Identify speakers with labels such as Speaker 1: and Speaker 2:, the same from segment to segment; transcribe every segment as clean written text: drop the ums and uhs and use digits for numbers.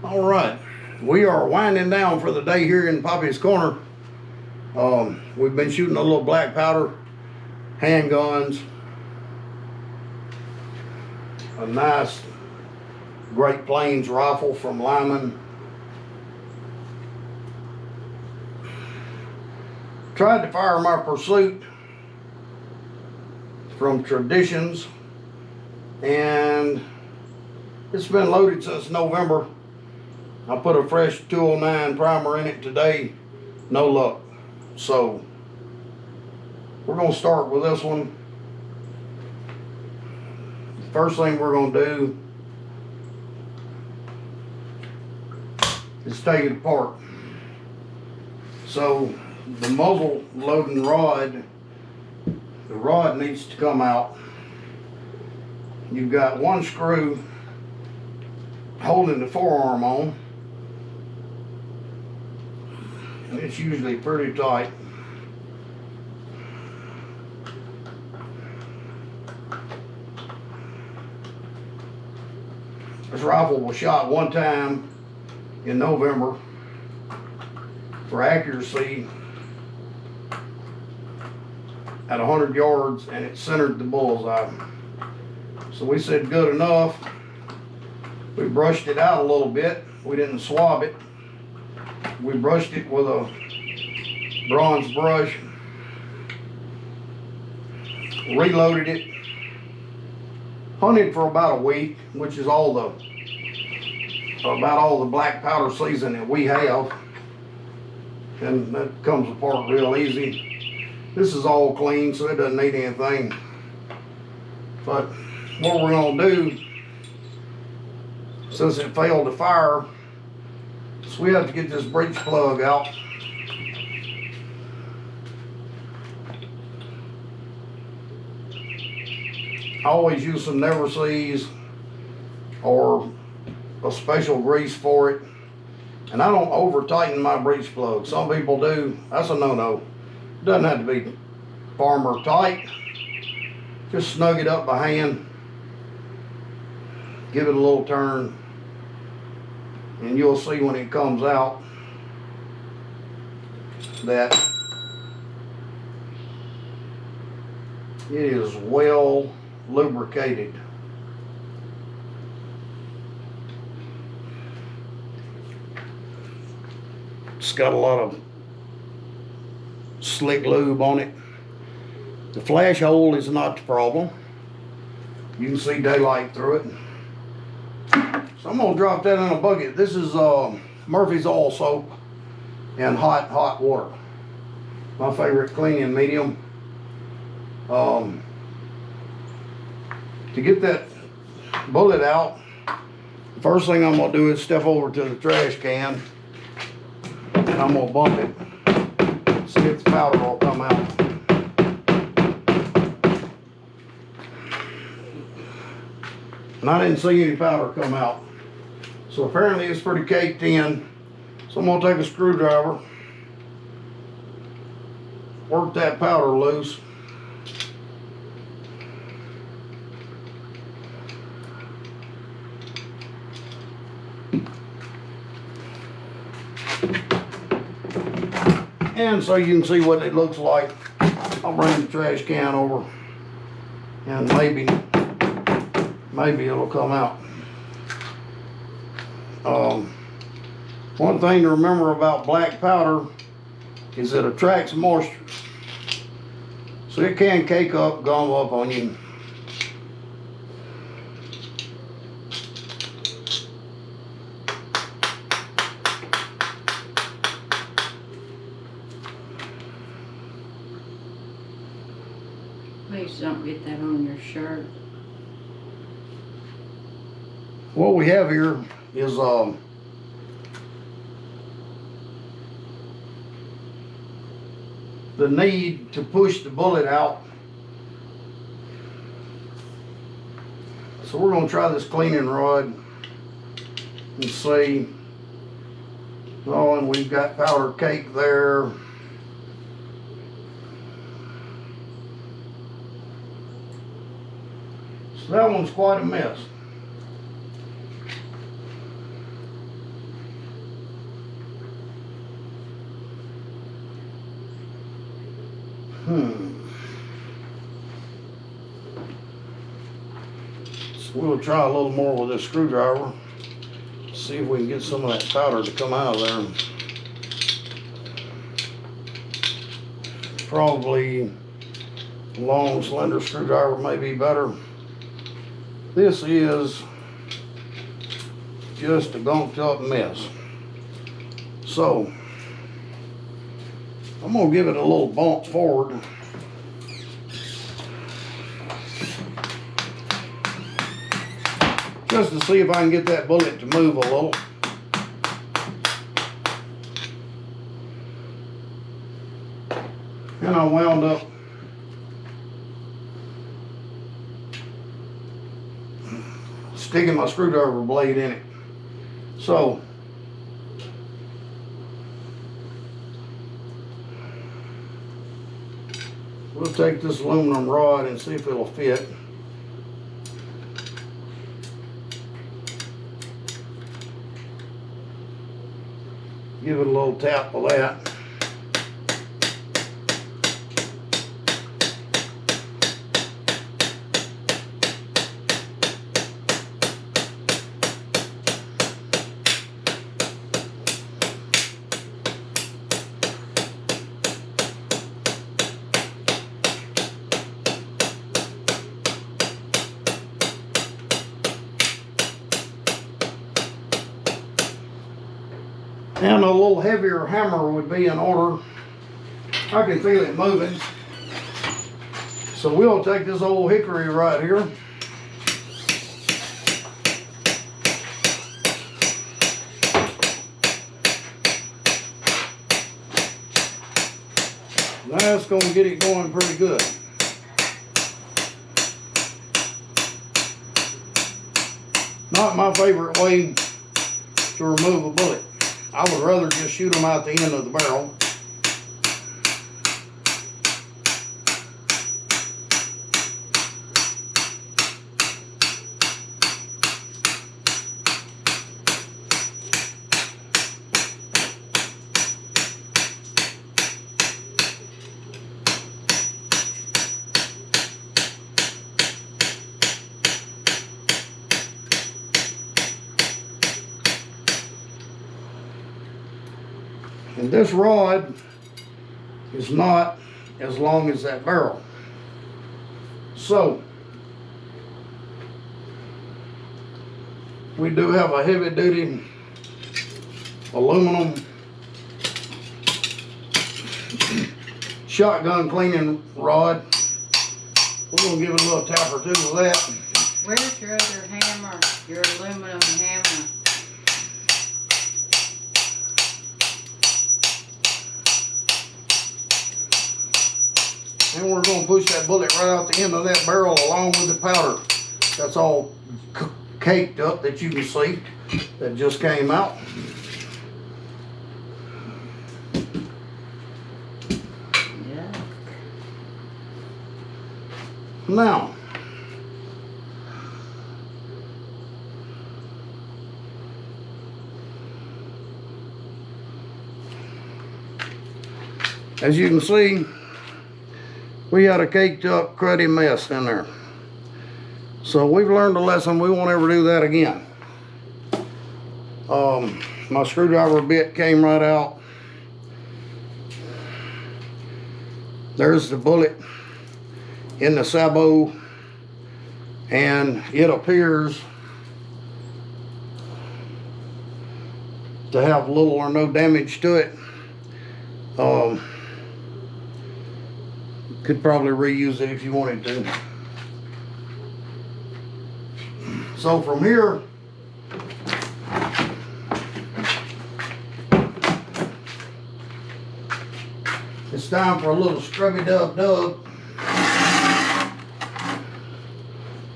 Speaker 1: All right, we are winding down for the day here in Poppy's Corner. We've been shooting a little black powder, handguns, a nice Great Plains rifle from Lyman. Tried to fire my Pursuit from Traditions, and it's been loaded since November. I put a fresh 209 primer in it today, no luck. So we're gonna start with this one. First thing we're gonna do is take it apart. So the muzzle loading rod, the rod needs to come out. You've got one screw holding the forearm on, and it's usually pretty tight. This rifle was shot one time in November for accuracy at 100 yards, and it centered the bullseye. So we said good enough. We brushed it out a little bit. We didn't swab it. We brushed it with a bronze brush, reloaded it, hunted for about a week, which is about all the black powder season that we have, and that comes apart real easy. This is all clean, so it doesn't need anything. But what we're gonna do, since it failed to fire, so we have to get this breech plug out. I always use some Never Seas or a special grease for it, and I don't over tighten my breech plug. Some people do. That's a no-no. It doesn't have to be farmer tight. Just snug it up by hand, give it a little turn, and you'll see when it comes out that it is well lubricated. It's got a lot of slick lube on it. The flash hole is not the problem. You can see daylight through it. So I'm gonna drop that in a bucket. This is Murphy's Oil Soap and hot water. My favorite cleaning medium. To get that bullet out, the first thing I'm gonna do is step over to the trash can, and I'm gonna bump it, see if the powder will come out. And I didn't see any powder come out. So apparently it's pretty caked in. So I'm gonna take a screwdriver, work that powder loose. And so you can see what it looks like. I'll bring the trash can over, and maybe it'll come out. One thing to remember about black powder is it attracts moisture, so it can cake up, gum up on you.
Speaker 2: Please don't get that on your shirt.
Speaker 1: What we have here is the need to push the bullet out. So we're going to try this cleaning rod and see. Oh, and we've got powder cake there. So that one's quite a mess. So we'll try a little more with this screwdriver. See if we can get some of that powder to come out of there. Probably a long slender screwdriver may be better. This is just a gunked up mess. So I'm gonna give it a little bump forward. Just to see if I can get that bullet to move a little. And I wound up sticking my screwdriver blade in it. So we'll take this aluminum rod and see if it'll fit. Give it a little tap with that. And a little heavier hammer would be in order. I can feel it moving. So we'll take this old hickory right here. That's going to get it going pretty good. Not my favorite way to remove a bullet. I would rather just shoot them out the end of the barrel. And this rod is not as long as that barrel. So we do have a heavy duty aluminum shotgun cleaning rod. We're gonna give it a little tap or two with that.
Speaker 2: Where's your other hammer? Your aluminum hammer?
Speaker 1: And we're going to push that bullet right out the end of that barrel along with the powder. That's all caked up that you can see that just came out.
Speaker 2: Yeah.
Speaker 1: Now, as you can see, we had a caked up cruddy mess in there. So we've learned a lesson. We won't ever do that again. My screwdriver bit came right out. There's the bullet in the sabot, and it appears to have little or no damage to it. Could probably reuse it if you wanted to. So from here, it's time for a little scrubby dub.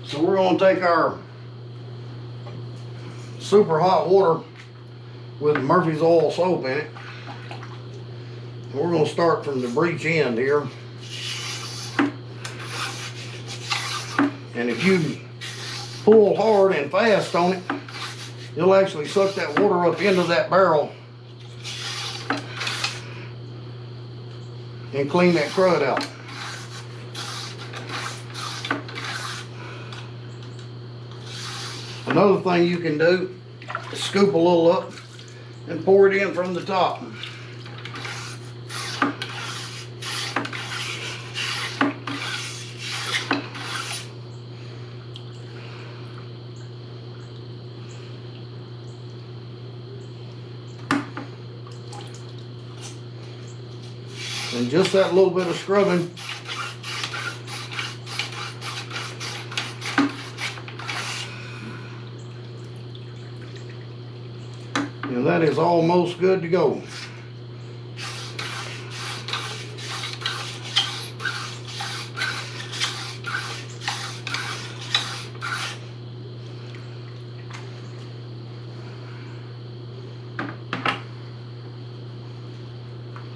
Speaker 1: So we're going to take our super hot water with Murphy's oil soap in it. And we're going to start from the breech end here. And if you pull hard and fast on it, you'll actually suck that water up into that barrel and clean that crud out. Another thing you can do is scoop a little up and pour it in from the top. And just that little bit of scrubbing and that is almost good to go.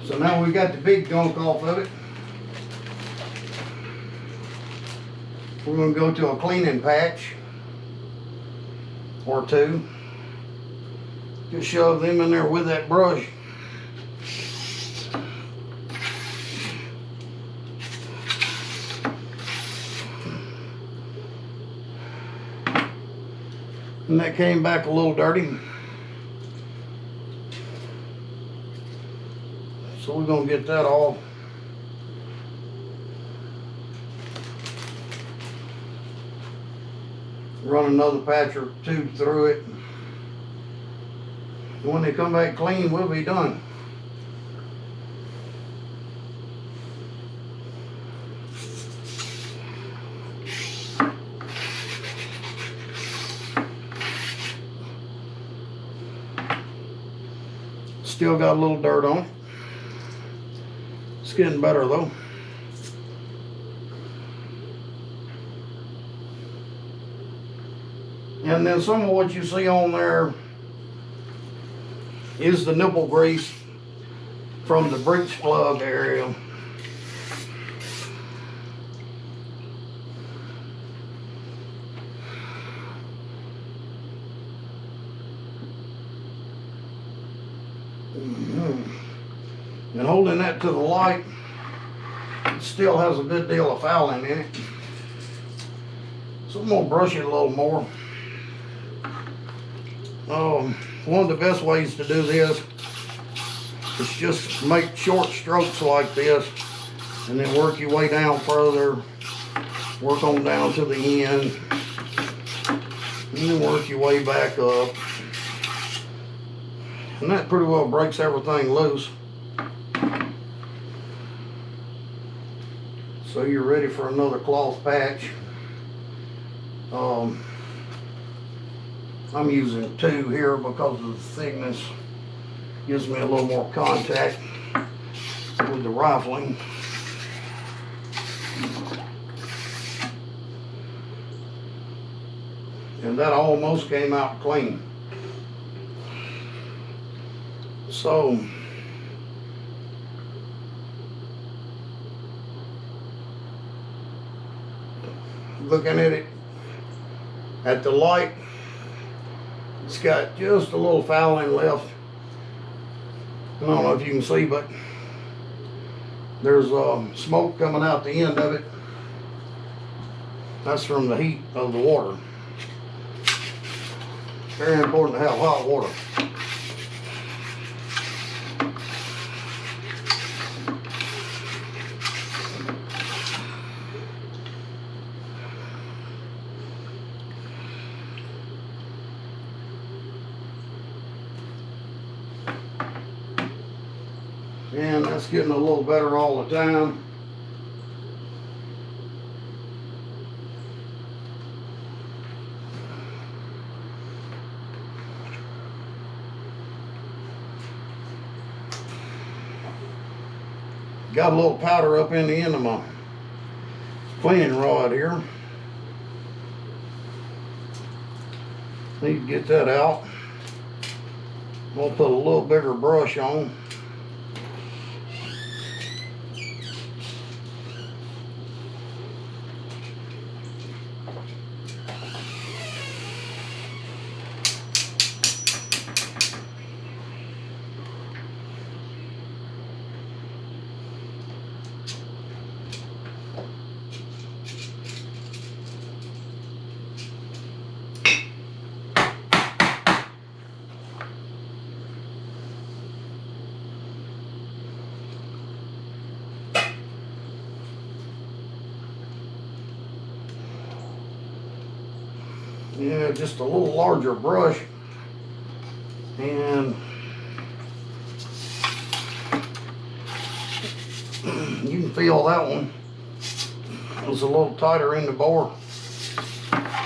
Speaker 1: So now we got the big gunk off of it. We're going to go to a cleaning patch or two. Just shove them in there with that brush. And that came back a little dirty. So we're going to get that off. Run another patch or two through it. And when they come back clean, we'll be done. Still got a little dirt on it. It's getting better though. And then some of what you see on there is the nipple grease from the breech plug area. And holding that to the light, it still has a good deal of fouling in it. So I'm gonna brush it a little more. One of the best ways to do this is just make short strokes like this and then work your way down further, work on down to the end, and then work your way back up. And that pretty well breaks everything loose. So you're ready for another cloth patch. I'm using 2 here because of the thickness. Gives me a little more contact with the rifling. And that almost came out clean. So looking at it at the light, it's got just a little fouling left. I don't know if you can see, but there's smoke coming out the end of it. That's from the heat of the water. Very important to have hot water. And that's getting a little better all the time. Got a little powder up in the end of my cleaning rod here. Need to get that out. I'm gonna put a little bigger brush on. Yeah, just a little larger brush, and you can feel that one was a little tighter in the bore.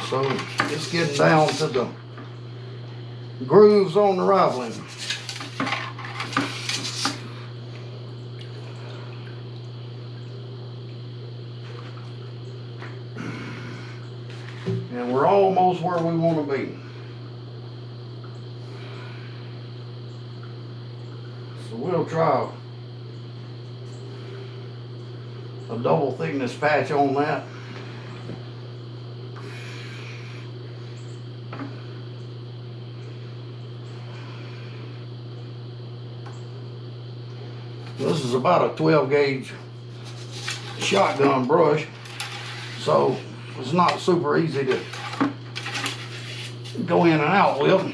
Speaker 1: So it's getting down to the grooves on the rifling. And we're almost where we want to be. So we'll try a double thickness patch on that. This is about a 12 gauge shotgun brush, so it's not super easy to go in and out with.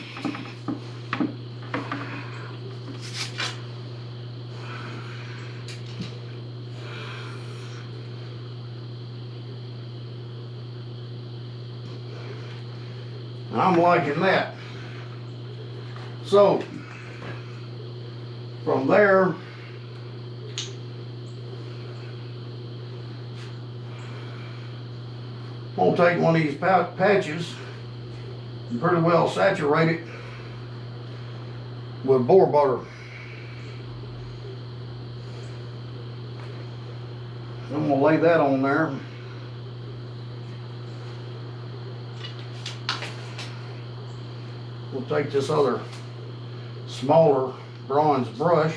Speaker 1: And I'm liking that. So from there, I'm gonna take one of these patches and pretty well saturate it with boar butter. I'm gonna lay that on there. We'll take this other smaller bronze brush,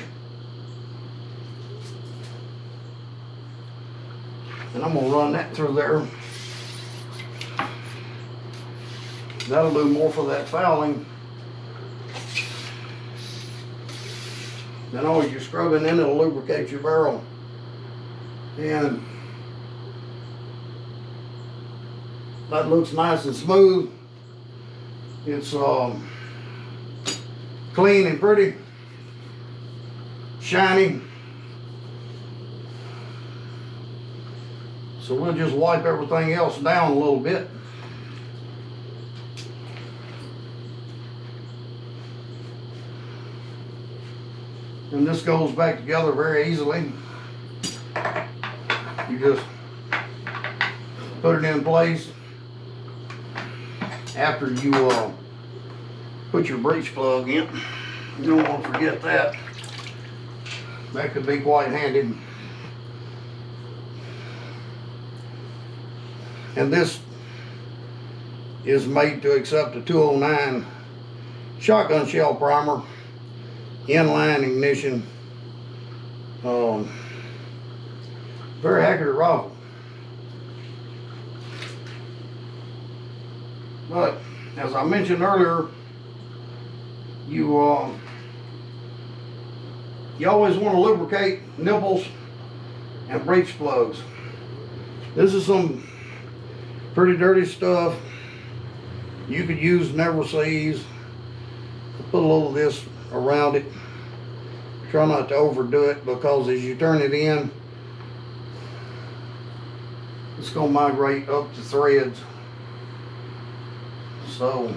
Speaker 1: and I'm gonna run that through there. That'll do more for that fouling than all your scrubbing in. It'll lubricate your barrel. And that looks nice and smooth. It's clean and pretty, shiny. So we'll just wipe everything else down a little bit. And this goes back together very easily. You just put it in place after you put your breech plug in. You don't want to forget that. That could be quite handy. And this is made to accept a 209 shotgun shell primer, inline ignition, very accurate rifle. But as I mentioned earlier, you always want to lubricate nipples and breech plugs. This is some pretty dirty stuff. You could use Never Seas. Put a little of this around it. Try not to overdo it, because as you turn it in, it's going to migrate up to threads. So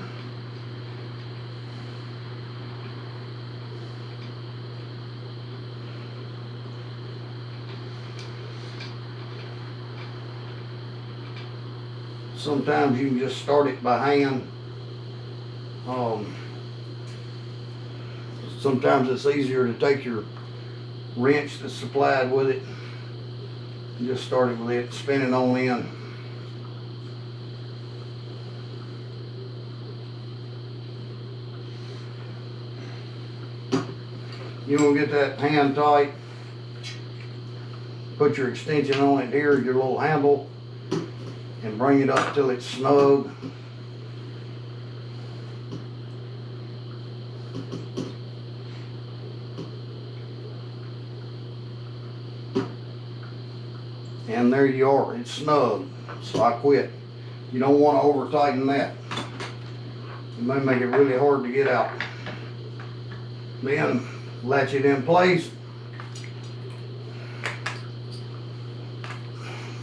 Speaker 1: sometimes you can just start it by hand. Sometimes it's easier to take your wrench that's supplied with it and just start it with it, spin it on in. You want to get that hand tight. Put your extension on it here, your little handle, and bring it up till it's snug. And there you are, it's snug. So I quit. You don't want to over tighten that. It may make it really hard to get out. Then latch it in place.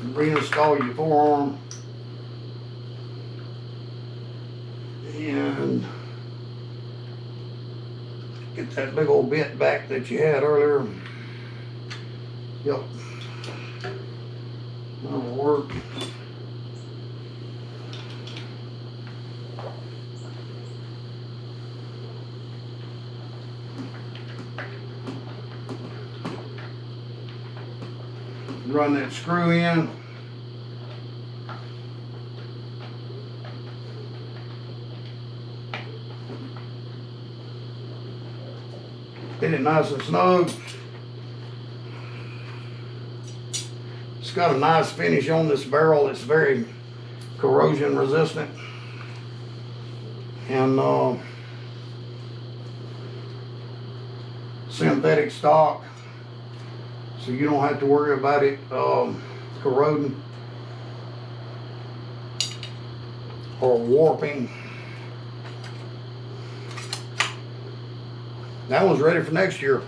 Speaker 1: Reinstall your forearm. And get that big old bit back that you had earlier. Yep. That'll work. Run that screw in. Get it nice and snug. It's got a nice finish on this barrel. It's very corrosion resistant. And synthetic stock. So you don't have to worry about it corroding or warping. That one's ready for next year.